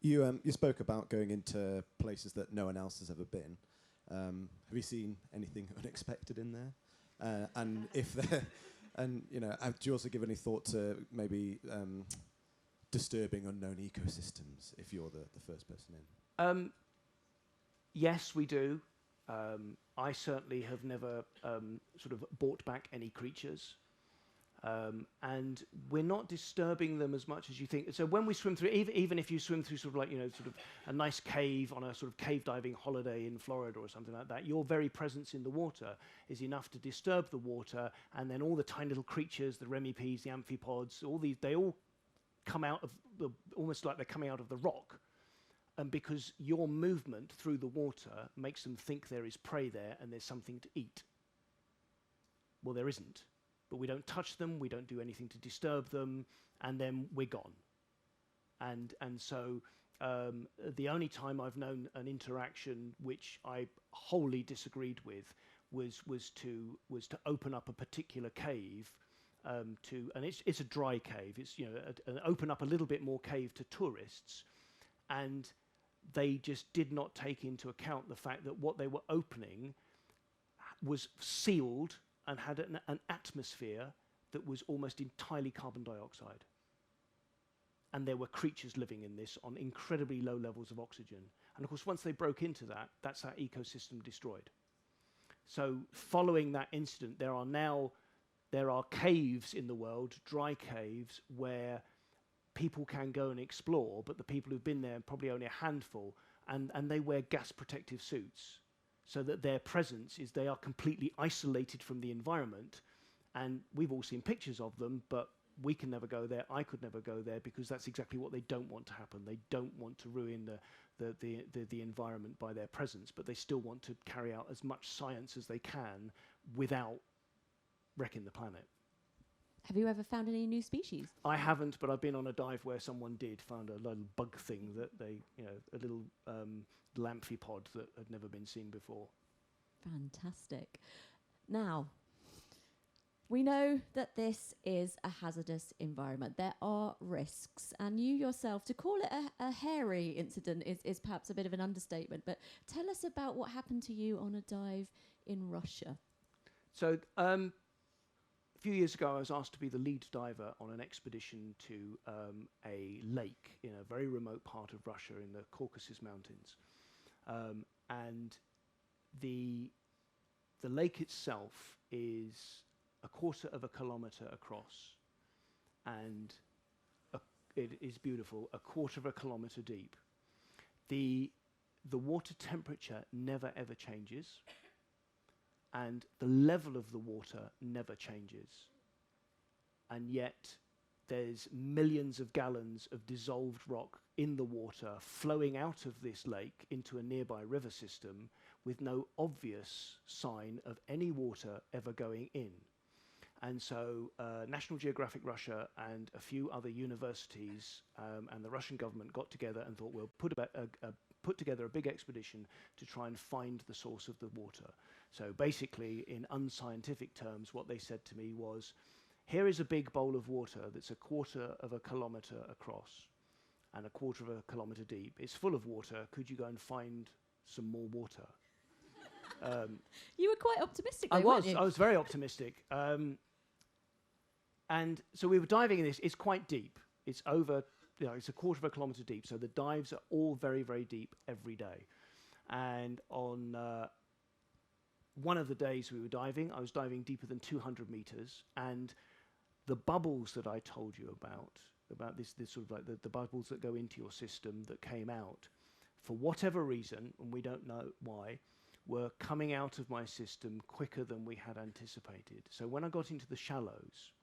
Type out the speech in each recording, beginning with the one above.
You spoke about going into places that no one else has ever been. Have you seen anything unexpected in there? And if there, and do you also give any thought to maybe disturbing unknown ecosystems if you're the first person in? Yes, we do. I certainly have never sort of brought back any creatures. And we're not disturbing them as much as you think. So when we swim through, even if you swim through sort of like, sort of a nice cave on a sort of cave diving holiday in Florida or something like that, your very presence in the water is enough to disturb the water, and then all the tiny little creatures, the remipedes, the amphipods, they all come out of almost like they're coming out of the rock. And because your movement through the water makes them think there is prey there and there's something to eat. Well, there isn't. But we don't touch them, we don't do anything to disturb them, and then we're gone. And so the only time I've known an interaction which I wholly disagreed with was to open up a particular cave and it's a dry cave. It's open up a little bit more cave to tourists, and they just did not take into account the fact that what they were opening was sealed and had an atmosphere that was almost entirely carbon dioxide. And there were creatures living in this on incredibly low levels of oxygen. And of course, once they broke into that, that's that ecosystem destroyed. So following that incident, there are caves in the world, dry caves, where people can go and explore, but the people who've been there, probably only a handful, and they wear gas protective suits, so that their presence is they are completely isolated from the environment. And we've all seen pictures of them, but we can never go there. I could never go there, because that's exactly what they don't want to happen. They don't want to ruin the environment by their presence, but they still want to carry out as much science as they can without wrecking the planet. Have you ever found any new species? I haven't, but I've been on a dive where someone found a little bug thing that a little amphipod that had never been seen before. Fantastic. Now, we know that this is a hazardous environment. There are risks, and you yourself, to call it a hairy incident is perhaps a bit of an understatement, but tell us about what happened to you on a dive in Russia. So, a few years ago, I was asked to be the lead diver on an expedition to a lake in a very remote part of Russia in the Caucasus Mountains. And the lake itself is a quarter of a kilometre across, and it is beautiful, a quarter of a kilometre deep. The water temperature never ever changes, and the level of the water never changes. And yet there's millions of gallons of dissolved rock in the water flowing out of this lake into a nearby river system with no obvious sign of any water ever going in. And so National Geographic Russia and a few other universities and the Russian government got together and thought, we'll put together a big expedition to try and find the source of the water. So basically, in unscientific terms, what they said to me was, here is a big bowl of water that's a quarter of a kilometre across and a quarter of a kilometre deep. It's full of water. Could you go and find some more water? You were quite optimistic, though, weren't you? I was very optimistic. And so we were diving in this. It's quite deep. It's over, it's a quarter of a kilometre deep. So the dives are all very, very deep every day. And on one of the days we were diving, I was diving deeper than 200 metres. And the bubbles that I told you about this sort of like the bubbles that go into your system that came out, for whatever reason, and we don't know why, were coming out of my system quicker than we had anticipated. So when I got into the shallows,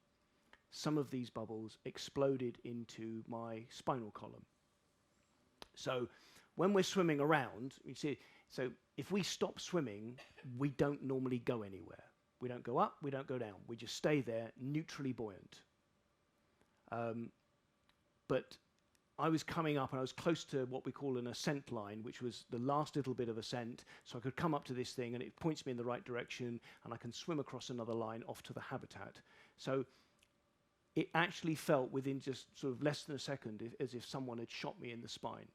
some of these bubbles exploded into my spinal column. So when we're swimming around, you see, so if we stop swimming, we don't normally go anywhere. We don't go up, we don't go down. We just stay there, neutrally buoyant. But I was coming up and I was close to what we call an ascent line, which was the last little bit of ascent. So I could come up to this thing and it points me in the right direction and I can swim across another line off to the habitat. So it actually felt within just sort of less than a second as if someone had shot me in the spine.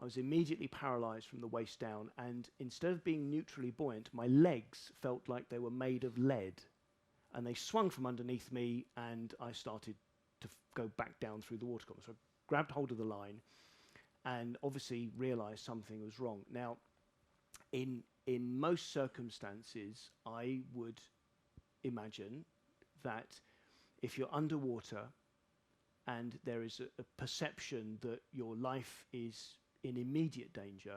I was immediately paralyzed from the waist down, and instead of being neutrally buoyant, my legs felt like they were made of lead, and they swung from underneath me, and I started to go back down through the water column. So I grabbed hold of the line and obviously realized something was wrong. Now, in most circumstances, I would imagine that if you're underwater and there is a perception that your life is in immediate danger,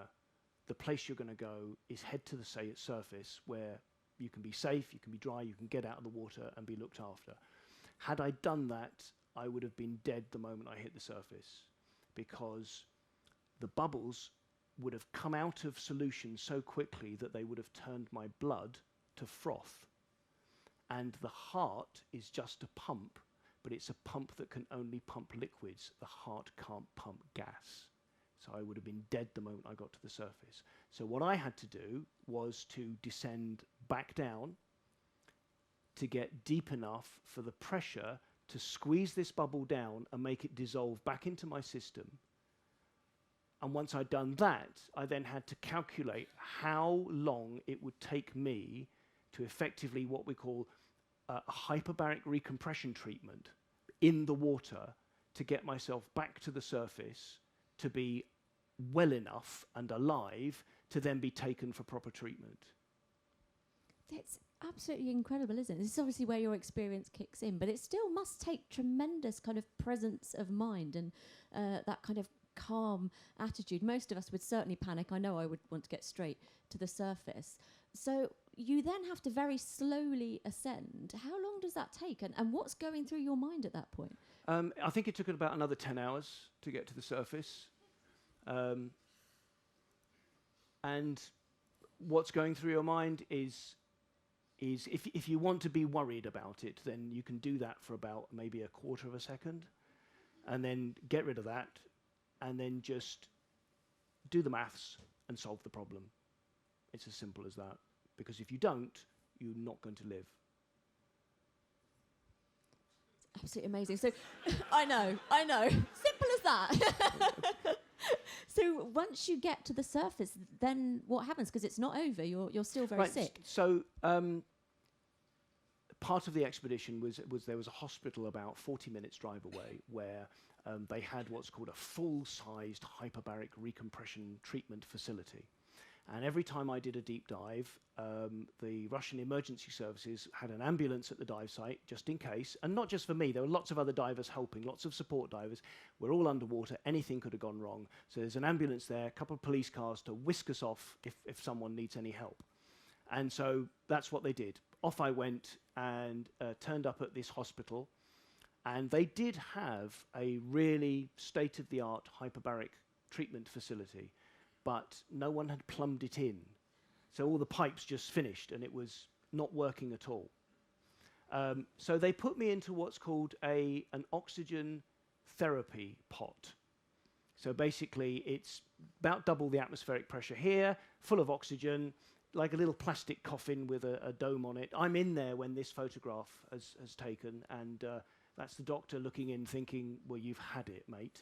the place you're going to go is head to the surface where you can be safe, you can be dry, you can get out of the water and be looked after. Had I done that, I would have been dead the moment I hit the surface, because the bubbles would have come out of solution so quickly that they would have turned my blood to froth. And the heart is just a pump, but it's a pump that can only pump liquids. The heart can't pump gas. So I would have been dead the moment I got to the surface. So what I had to do was to descend back down to get deep enough for the pressure to squeeze this bubble down and make it dissolve back into my system. And once I'd done that, I then had to calculate how long it would take me to effectively what we call a hyperbaric recompression treatment in the water to get myself back to the surface to be well enough and alive to then be taken for proper treatment. It's absolutely incredible, isn't it? This is obviously where your experience kicks in, but it still must take tremendous kind of presence of mind and that kind of calm attitude. Most of us would certainly panic. I know I would want to get straight to the surface. So you then have to very slowly ascend. How long does that take? And what's going through your mind at that point? I think it took about another 10 hours to get to the surface. And what's going through your mind is if you want to be worried about it, then you can do that for about maybe a quarter of a second, and then get rid of that, and then just do the maths and solve the problem. It's as simple as that. Because if you don't, you're not going to live. Absolutely amazing. So, I know. Simple as that. So once you get to the surface, then what happens? Because it's not over. You're still very sick. So part of the expedition was there was a hospital about 40 minutes drive away where they had what's called a full-sized hyperbaric recompression treatment facility. And every time I did a deep dive, the Russian emergency services had an ambulance at the dive site, just in case. And not just for me, there were lots of other divers helping, lots of support divers. We're all underwater, anything could have gone wrong. So there's an ambulance there, a couple of police cars to whisk us off if someone needs any help. And so that's what they did. Off I went and turned up at this hospital. And they did have a really state-of-the-art hyperbaric treatment facility, but no one had plumbed it in. So all the pipes just finished and it was not working at all. So they put me into what's called an oxygen therapy pot. So basically it's about double the atmospheric pressure here, full of oxygen, like a little plastic coffin with a dome on it. I'm in there when this photograph has taken, and that's the doctor looking in thinking, well, you've had it, mate.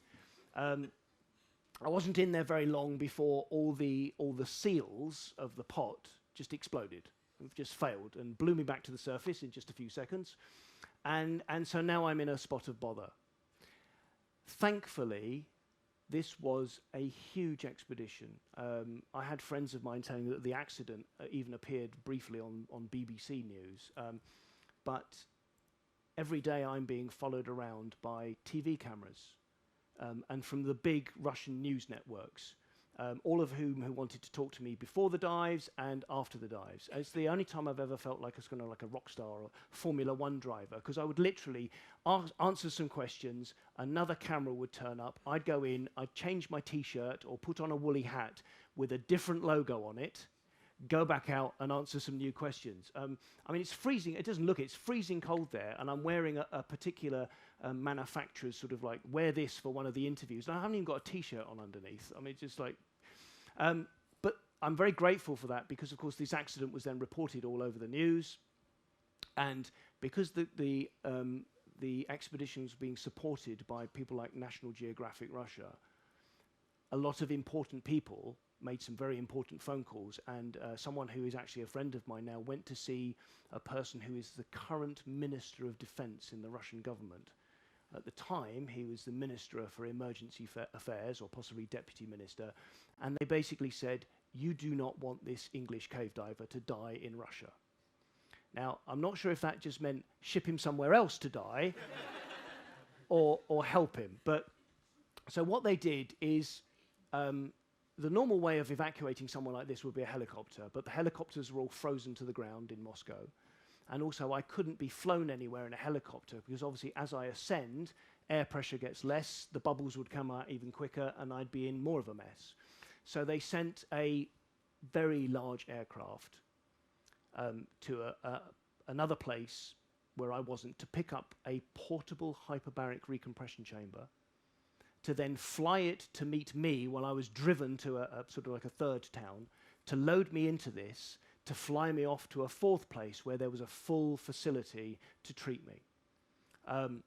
I wasn't in there very long before all the seals of the pot just exploded, just failed, and blew me back to the surface in just a few seconds. And so now I'm in a spot of bother. Thankfully, this was a huge expedition. I had friends of mine telling that the accident even appeared briefly on BBC News. But every day I'm being followed around by TV cameras. And from the big Russian news networks, all of whom who wanted to talk to me before the dives and after the dives. It's the only time I've ever felt like I was kind of like a rock star or Formula One driver, because I would literally answer some questions, another camera would turn up, I'd go in, I'd change my T-shirt or put on a woolly hat with a different logo on it, go back out and answer some new questions. I mean, it's freezing. It doesn't look it. It's freezing cold there, and I'm wearing a particular manufacturer's sort of like, wear this for one of the interviews. And I haven't even got a T-shirt on underneath. I mean, it's just like... but I'm very grateful for that because, of course, this accident was then reported all over the news. And because the expedition was being supported by people like National Geographic Russia, a lot of important people made some very important phone calls, and someone who is actually a friend of mine now went to see a person who is the current Minister of Defense in the Russian government. At the time, he was the Minister for Emergency Affairs, or possibly Deputy Minister, and they basically said, you do not want this English cave diver to die in Russia. Now, I'm not sure if that just meant ship him somewhere else to die, or help him, but so what they did is, the normal way of evacuating someone like this would be a helicopter, but the helicopters were all frozen to the ground in Moscow. And also I couldn't be flown anywhere in a helicopter because obviously as I ascend, air pressure gets less, the bubbles would come out even quicker, and I'd be in more of a mess. So they sent a very large aircraft to another place where I wasn't, to pick up a portable hyperbaric recompression chamber, to then fly it to meet me while I was driven to a sort of like a third town, to load me into this, to fly me off to a fourth place where there was a full facility to treat me. And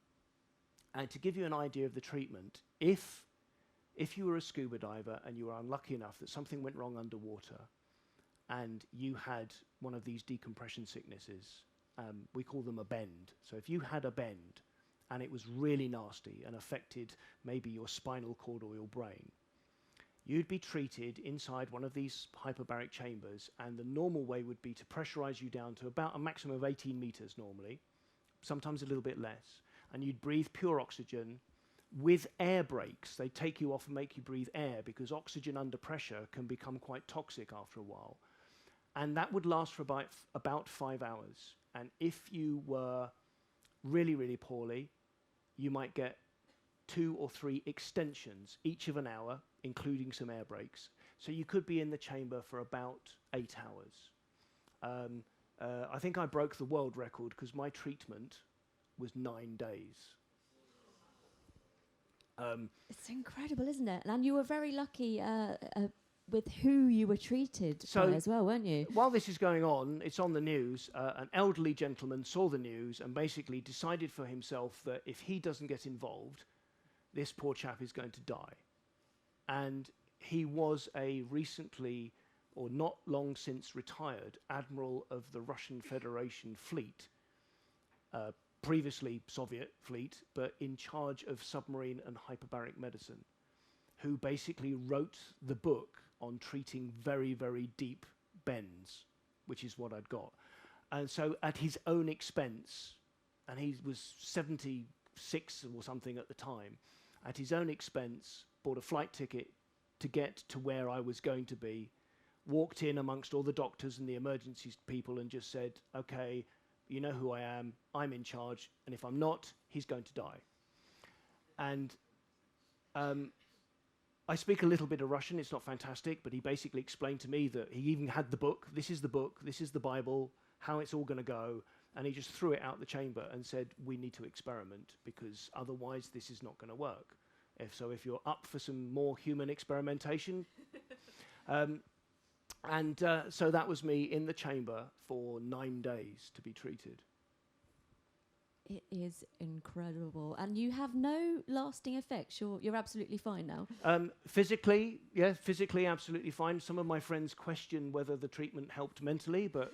to give you an idea of the treatment, if you were a scuba diver and you were unlucky enough that something went wrong underwater and you had one of these decompression sicknesses, we call them a bend. So if you had a bend and it was really nasty and affected maybe your spinal cord or your brain, you'd be treated inside one of these hyperbaric chambers, and the normal way would be to pressurize you down to about a maximum of 18 meters normally, sometimes a little bit less, and you'd breathe pure oxygen with air brakes. They take you off and make you breathe air because oxygen under pressure can become quite toxic after a while. And that would last for about 5 hours. And if you were really, really poorly, you might get 2 or 3 extensions, each of an hour, including some air brakes. So you could be in the chamber for about 8 hours. I think I broke the world record because my treatment was 9 days. It's incredible, isn't it? And you were very lucky with who you were treated by as well, weren't you? While this is going on, it's on the news. An elderly gentleman saw the news and basically decided for himself that if he doesn't get involved, this poor chap is going to die. And he was a recently, or not long since retired, admiral of the Russian Federation fleet, previously Soviet fleet, but in charge of submarine and hyperbaric medicine, who basically wrote the book on treating very, very deep bends, which is what I'd got. And so at his own expense, and he was 76 or something at the time, at his own expense, bought a flight ticket to get to where I was going to be, walked in amongst all the doctors and the emergency people and just said, okay, you know who I am, I'm in charge, and if I'm not, he's going to die. And I speak a little bit of Russian, it's not fantastic, but he basically explained to me that he even had the book, this is the Bible, how it's all going to go, and he just threw it out the chamber and said, we need to experiment, because otherwise this is not going to work. If you're up for some more human experimentation. So that was me in the chamber for 9 days to be treated. It is incredible. And you have no lasting effects. You're absolutely fine now. Physically, absolutely fine. Some of my friends question whether the treatment helped mentally, but...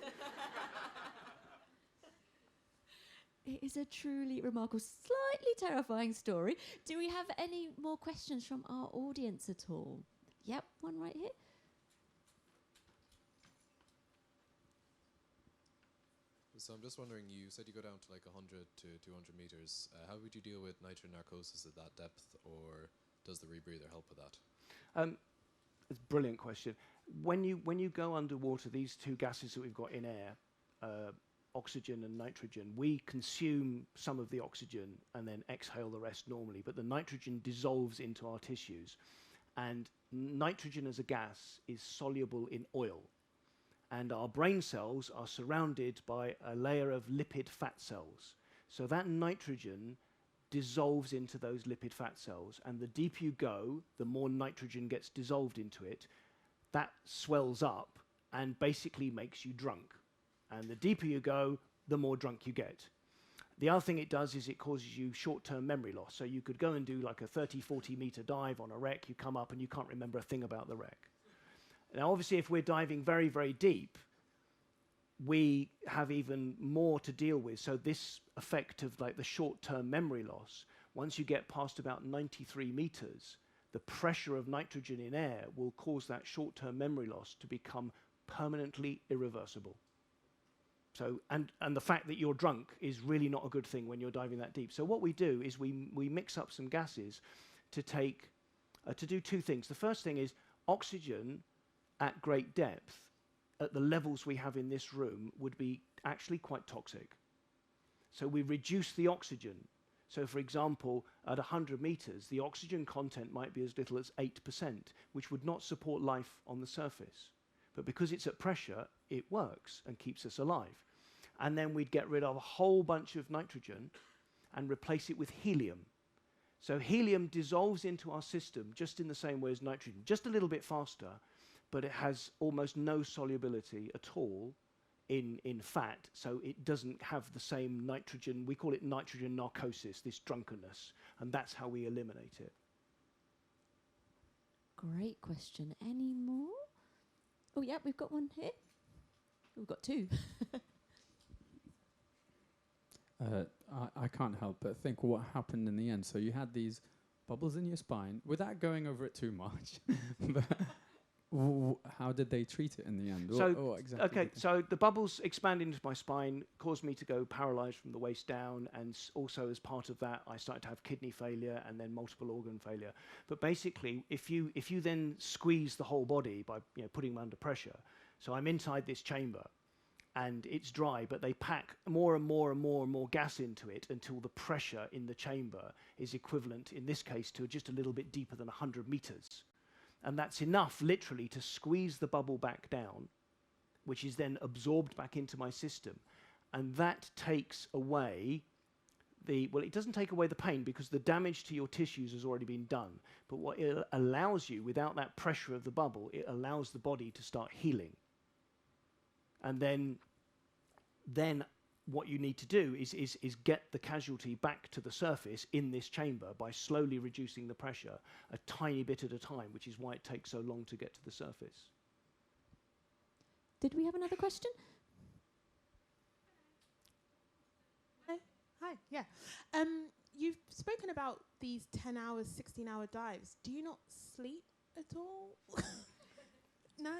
It is a truly remarkable, slightly terrifying story. Do we have any more questions from our audience at all? Yep, one right here. So I'm just wondering, you said you go down to like 100 to 200 meters. How would you deal with nitrogen narcosis at that depth, or does the rebreather help with that? It's a brilliant question. When you go underwater, these two gases that we've got in air, oxygen and nitrogen, we consume some of the oxygen and then exhale the rest normally, but the nitrogen dissolves into our tissues. And nitrogen as a gas is soluble in oil. And our brain cells are surrounded by a layer of lipid fat cells. So that nitrogen dissolves into those lipid fat cells, and the deeper you go, the more nitrogen gets dissolved into it. That swells up and basically makes you drunk. And the deeper you go, the more drunk you get. The other thing it does is it causes you short-term memory loss. So you could go and do like a 30, 40 meter dive on a wreck, you come up and you can't remember a thing about the wreck. Now, obviously, if we're diving very, very deep, we have even more to deal with. So this effect of like the short-term memory loss, once you get past about 93 meters, the pressure of nitrogen in air will cause that short-term memory loss to become permanently irreversible. So, and the fact that you're drunk is really not a good thing when you're diving that deep. So what we do is we mix up some gases to do two things. The first thing is oxygen at great depth, at the levels we have in this room, would be actually quite toxic. So we reduce the oxygen. So for example, at 100 meters, the oxygen content might be as little as 8%, which would not support life on the surface. But because it's at pressure, it works and keeps us alive. And then we'd get rid of a whole bunch of nitrogen and replace it with helium. So helium dissolves into our system just in the same way as nitrogen, just a little bit faster, but it has almost no solubility at all in fat, so it doesn't have the same nitrogen. We call it nitrogen narcosis, this drunkenness, and that's how we eliminate it. Great question. Any more? Oh, yeah, we've got one here. We've got two. I can't help but think what happened in the end. So you had these bubbles in your spine, without going over it too much. But how did they treat it in the end? So, exactly okay, so the bubbles expanded into my spine, caused me to go paralyzed from the waist down, and also as part of that, I started to have kidney failure and then multiple organ failure. But basically, if you then squeeze the whole body by putting them under pressure, so I'm inside this chamber, and it's dry, but they pack more and more and more and more gas into it until the pressure in the chamber is equivalent, in this case, to just a little bit deeper than 100 meters. And that's enough, literally, to squeeze the bubble back down, which is then absorbed back into my system. And that takes away it doesn't take away the pain because the damage to your tissues has already been done. But what it allows you, without that pressure of the bubble, it allows the body to start healing. And then what you need to do is get the casualty back to the surface in this chamber by slowly reducing the pressure a tiny bit at a time, which is why it takes so long to get to the surface. Did we have another question? Hi, yeah. You've spoken about these 10 hours, 16-hour dives. Do you not sleep at all? No?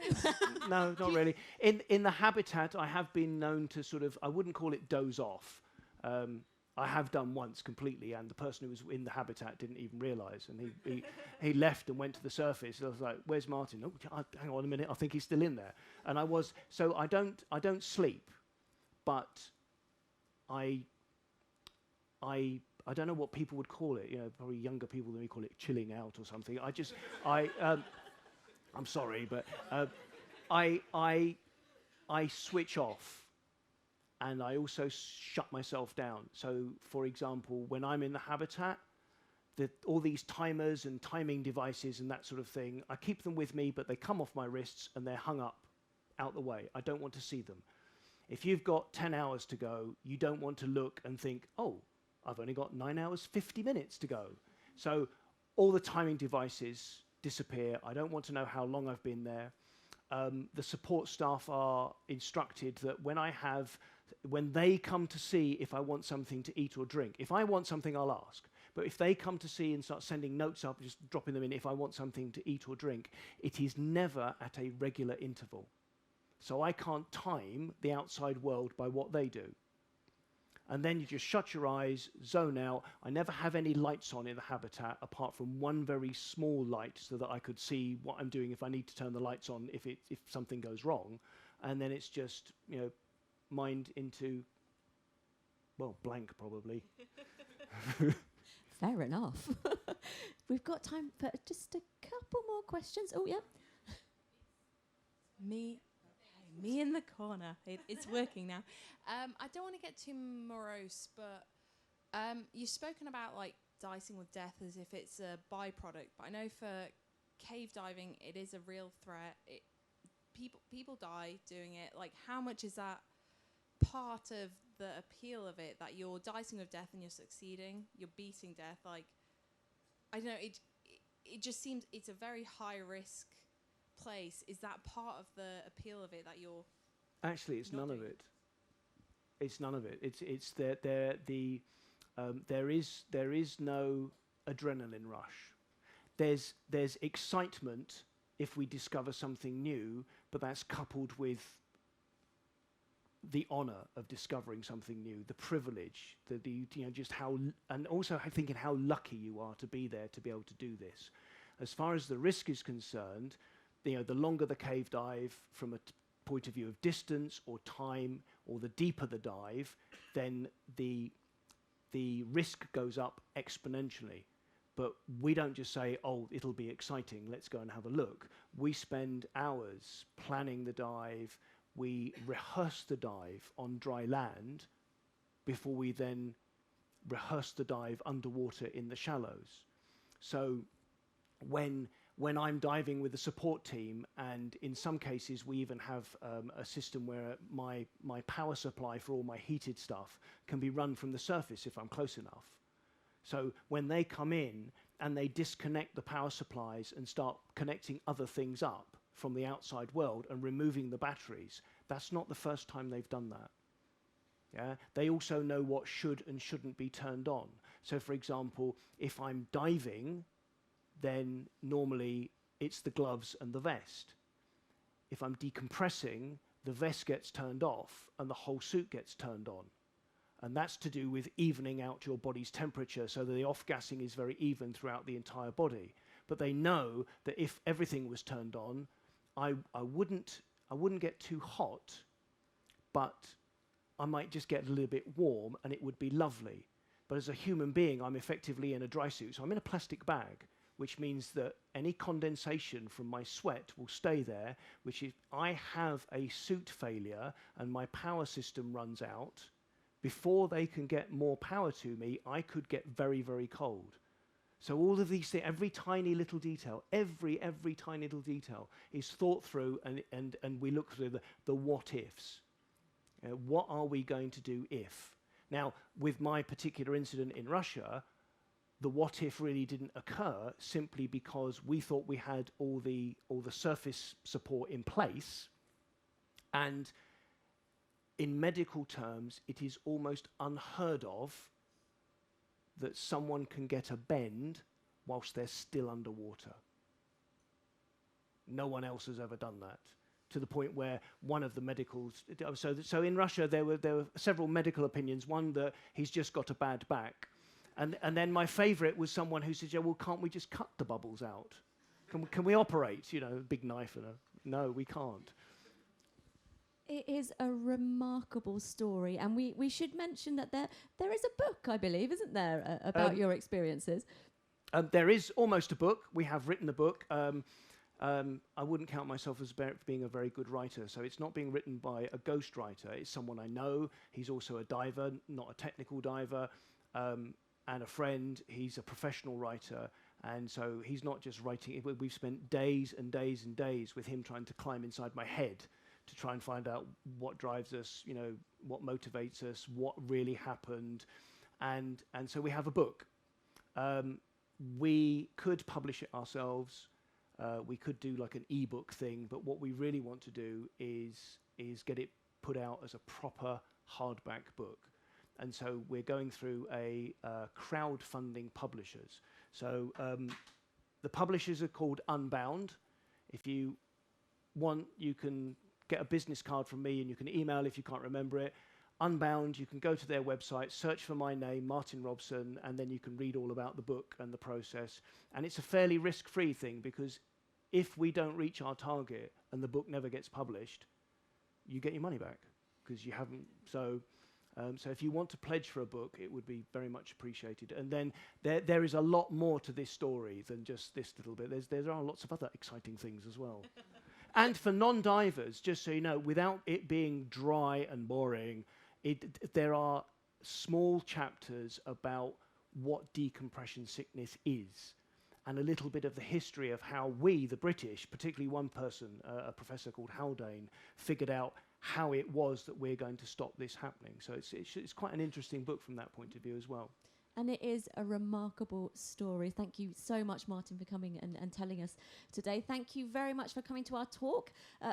No, not really. In the habitat, I have been known to sort of, I wouldn't call it doze off. I have done once completely, and the person who was in the habitat didn't even realise, and he left and went to the surface. I was like, "Where's Martin?" "Oh, hang on a minute, I think he's still in there." And I don't sleep, but I don't know what people would call it. Probably younger people than me call it chilling out or something. I'm sorry, but I switch off, and I also shut myself down. So, for example, when I'm in the habitat, all these timers and timing devices and that sort of thing, I keep them with me, but they come off my wrists and they're hung up out the way. I don't want to see them. If you've got 10 hours to go, you don't want to look and think, oh, I've only got 9 hours, 50 minutes to go. So all the timing devices disappear. I don't want to know how long I've been there. The support staff are instructed that when they come to see if I want something to eat or drink, if I want something, I'll ask. But if they come to see and start sending notes up, just dropping them in, if I want something to eat or drink, it is never at a regular interval. So I can't time the outside world by what they do. And then you just shut your eyes, zone out. I never have any lights on in the habitat apart from one very small light so that I could see what I'm doing if I need to turn the lights on if something goes wrong. And then it's just, mind into, blank probably. Fair enough. We've got time for just a couple more questions. Oh, yeah. Me in the corner. It's working now. I don't want to get too morose, but you've spoken about like dicing with death as if it's a byproduct. But I know for cave diving, it is a real threat. People die doing it. Like, how much is that part of the appeal of it that you're dicing with death and you're succeeding, you're beating death. Like, I don't know, it just seems it's a very high risk place. Is that part of the appeal of it that you're? Actually, it's not none of doing? it. It's none of it. It's there is no adrenaline rush. There's excitement if we discover something new, but that's coupled with the honor of discovering something new, the privilege, just how, and also thinking how lucky you are to be there to be able to do this. As far as the risk is concerned, the longer the cave dive from a point of view of distance or time, or the deeper the dive, then the risk goes up exponentially. But we don't just say, oh, it'll be exciting, let's go and have a look. We spend hours planning the dive. We rehearse the dive on dry land before we then rehearse the dive underwater in the shallows. So when I'm diving with the support team, and in some cases we even have a system where my power supply for all my heated stuff can be run from the surface if I'm close enough. So when they come in and they disconnect the power supplies and start connecting other things up from the outside world and removing the batteries, that's not the first time they've done that. Yeah? They also know what should and shouldn't be turned on. So for example, if I'm diving, then normally it's the gloves and the vest. If I'm decompressing, the vest gets turned off and the whole suit gets turned on. And that's to do with evening out your body's temperature so that the off-gassing is very even throughout the entire body. But they know that if everything was turned on, I wouldn't get too hot, but I might just get a little bit warm and it would be lovely. But as a human being, I'm effectively in a dry suit. So I'm in a plastic bag, which means that any condensation from my sweat will stay there, which if I have a suit failure and my power system runs out, before they can get more power to me, I could get very, very cold. So all of these things, every tiny little detail, every tiny little detail is thought through, and we look through the what ifs. What are we going to do if? Now, with my particular incident in Russia, the what if really didn't occur simply because we thought we had all the surface support in place, and in medical terms, it is almost unheard of that someone can get a bend whilst they're still underwater. No one else has ever done that, to the point where one of the medicals... So in Russia, there were several medical opinions. One, that he's just got a bad back. And then my favourite was someone who said, yeah, well, can't we just cut the bubbles out? Can we operate, a big knife and no, we can't. It is a remarkable story, and we should mention that there is a book, I believe, isn't there, about your experiences? There is almost a book. We have written the book. I wouldn't count myself as being a very good writer, so it's not being written by a ghostwriter. It's someone I know. He's also a diver, not a technical diver, and a friend. He's a professional writer, and so he's not just writing. We've spent days and days and days with him trying to climb inside my head to try and find out what drives us, what motivates us, what really happened. And so we have a book. We could publish it ourselves. We could do like an ebook thing, but what we really want to do is get it put out as a proper hardback book. And so we're going through a crowdfunding publishers. So the publishers are called Unbound. If you want, you can get a business card from me and you can email if you can't remember it. Unbound, you can go to their website, search for my name, Martin Robson, and then you can read all about the book and the process. And it's a fairly risk-free thing, because if we don't reach our target and the book never gets published, you get your money back because you haven't. So if you want to pledge for a book, it would be very much appreciated. And then there is a lot more to this story than just this little bit. There are lots of other exciting things as well. And for non-divers, just so you know, without it being dry and boring, there are small chapters about what decompression sickness is, and a little bit of the history of how we, the British, particularly one person, a professor called Haldane, figured out how it was that we're going to stop this happening. So it's quite an interesting book from that point of view as well. And it is a remarkable story. Thank you so much, Martin, for coming and telling us today. Thank you very much for coming to our talk,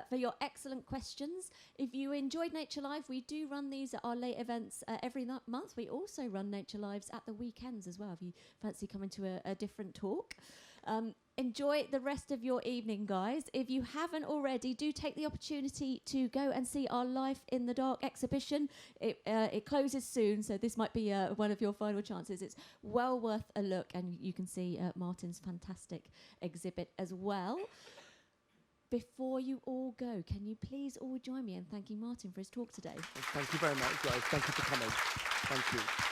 for your excellent questions. If you enjoyed Nature Live, we do run these at our late events every month. We also run Nature Lives at the weekends as well, if you fancy coming to a different talk. Enjoy the rest of your evening, guys. If you haven't already, do take the opportunity to go and see our Life in the Dark exhibition. It closes soon, so this might be one of your final chances. It's well worth a look, and you can see Martin's fantastic exhibit as well. Before you all go, can you please all join me in thanking Martin for his talk today? Thank you very much, guys. Thank you for coming. Thank you.